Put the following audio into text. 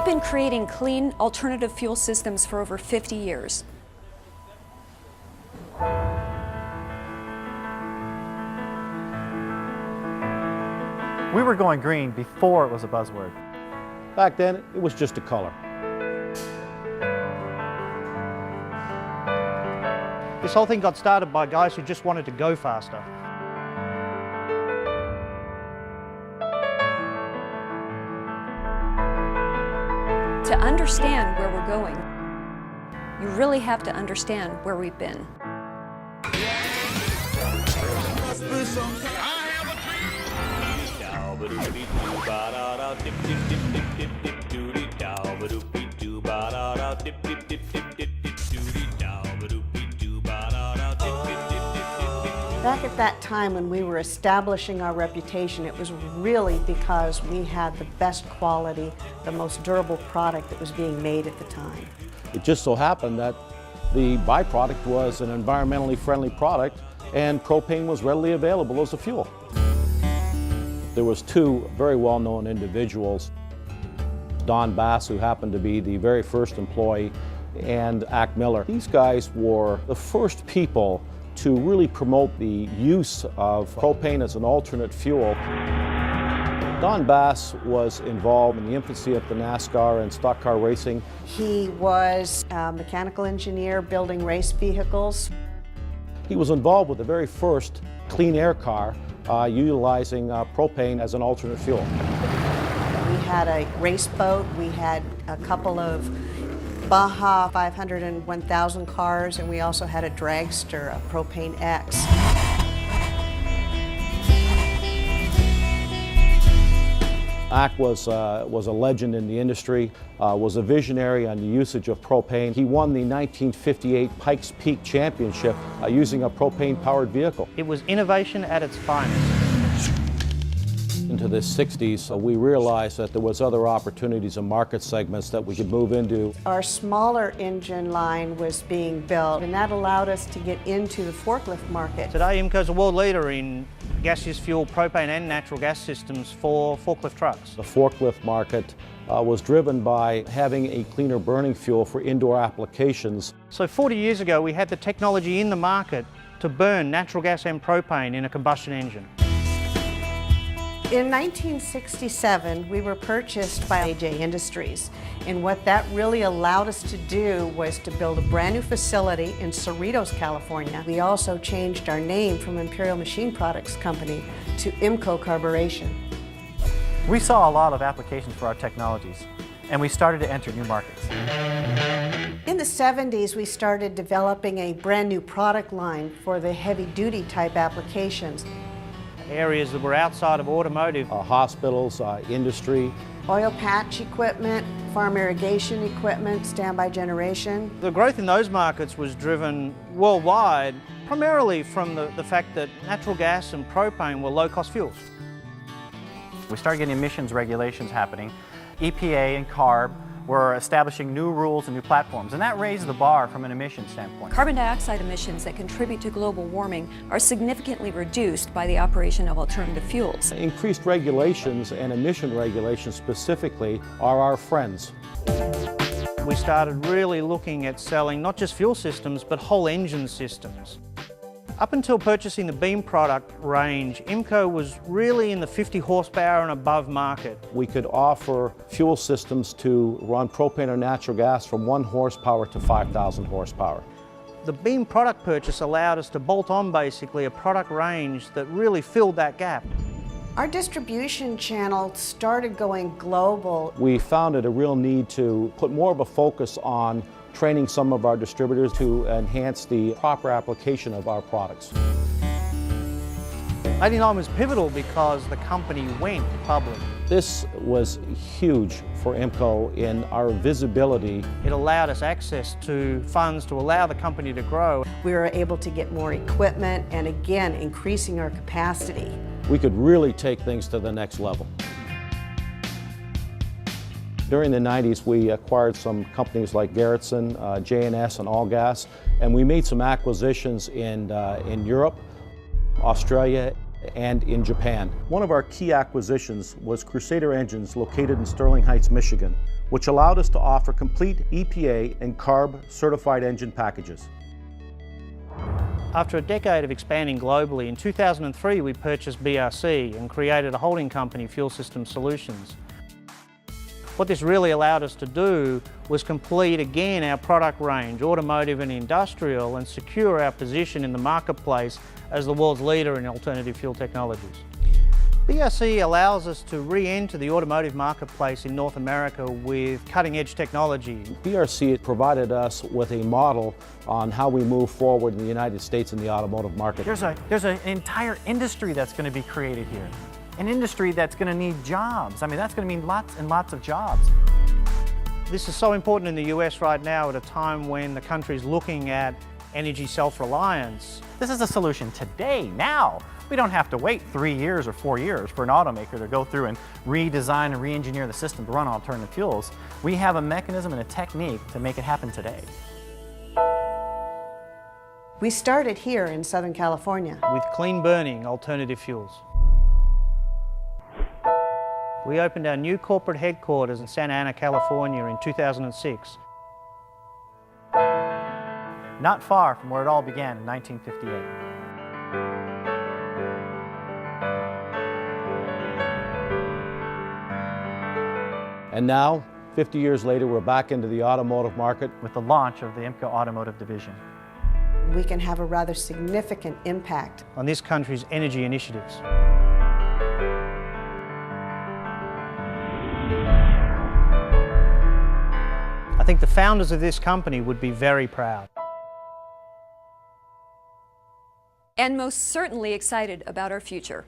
We've been creating clean alternative fuel systems for over 50 years. We were going green before it was a buzzword. Back then, it was just a color. This whole thing got started by guys who just wanted to go faster. To understand where we're going, you really have to understand where we've been. Back at that time when we were establishing our reputation, it was really because we had the best quality, the most durable product that was being made at the time. It just so happened that the byproduct was an environmentally friendly product and propane was readily available as a fuel. There was two very well-known individuals, Don Bass, who happened to be the very first employee, and Ack Miller. These guys were the first people to really promote the use of propane as an alternate fuel. Don Bass was involved in the infancy of the NASCAR and stock car racing. He was a mechanical engineer building race vehicles. He was involved with the very first clean air car utilizing propane as an alternate fuel. We had a race boat, we had a couple of Baja 500 and 1000 cars, and we also had a dragster, a Propane X. Ack was a legend in the industry, was a visionary on the usage of propane. He won the 1958 Pikes Peak Championship using a propane-powered vehicle. It was innovation at its finest. Into the 60s, we realized that there was other opportunities and market segments that we could move into. Our smaller engine line was being built, and that allowed us to get into the forklift market. Today, IMPCO is a world leader in gaseous fuel, propane and natural gas systems for forklift trucks. The forklift market was driven by having a cleaner burning fuel for indoor applications. So 40 years ago, we had the technology in the market to burn natural gas and propane in a combustion engine. In 1967, we were purchased by AJ Industries, and what that really allowed us to do was to build a brand new facility in Cerritos, California. We also changed our name from Imperial Machine Products Company to IMPCO Carburation. We saw a lot of applications for our technologies, and we started to enter new markets. In the 70s, we started developing a brand new product line for the heavy-duty type applications. Areas that were outside of automotive. Hospitals, industry. Oil patch equipment, farm irrigation equipment, standby generation. The growth in those markets was driven worldwide, primarily from the fact that natural gas and propane were low-cost fuels. We started getting emissions regulations happening. EPA and CARB were establishing new rules and new platforms, and that raised the bar from an emissions standpoint. Carbon dioxide emissions that contribute to global warming are significantly reduced by the operation of alternative fuels. Increased regulations and emission regulations specifically are our friends. We started really looking at selling not just fuel systems, but whole engine systems. Up until purchasing the Beam product range, IMPCO was really in the 50 horsepower and above market. We could offer fuel systems to run propane or natural gas from 1 horsepower to 5,000 horsepower. The Beam product purchase allowed us to bolt on basically a product range that really filled that gap. Our distribution channel started going global. We found it a real need to put more of a focus on training some of our distributors to enhance the proper application of our products. 89 was pivotal because the company went public. This was huge for IMPCO in our visibility. It allowed us access to funds to allow the company to grow. We were able to get more equipment and again increasing our capacity. We could really take things to the next level. During the 90s, we acquired some companies like Garrettson, J&S, and Allgas, and we made some acquisitions in Europe, Australia, and in Japan. One of our key acquisitions was Crusader Engines, located in Sterling Heights, Michigan. which allowed us to offer complete EPA and CARB certified engine packages. After a decade of expanding globally, in 2003 we purchased BRC and created a holding company, Fuel System Solutions. What this really allowed us to do was complete again our product range, automotive and industrial, and secure our position in the marketplace as the world's leader in alternative fuel technologies. BRC allows us to re-enter the automotive marketplace in North America with cutting-edge technology. BRC provided us with a model on how we move forward in the United States in the automotive market. There's an entire industry that's going to be created here. An industry that's going to need jobs. I mean, that's going to mean lots and lots of jobs. This is so important in the US right now at a time when the country is looking at energy self-reliance. This is a solution today, now. We don't have to wait 3 years or 4 years for an automaker to go through and redesign and re-engineer the system to run alternative fuels. We have a mechanism and a technique to make it happen today. We started here in Southern California. With clean burning alternative fuels. We opened our new corporate headquarters in Santa Ana, California in 2006. Not far from where it all began in 1958. And now, 50 years later, we're back into the automotive market. With the launch of the IMPCO Automotive Division. We can have a rather significant impact on this country's energy initiatives. I think the founders of this company would be very proud. And most certainly excited about our future.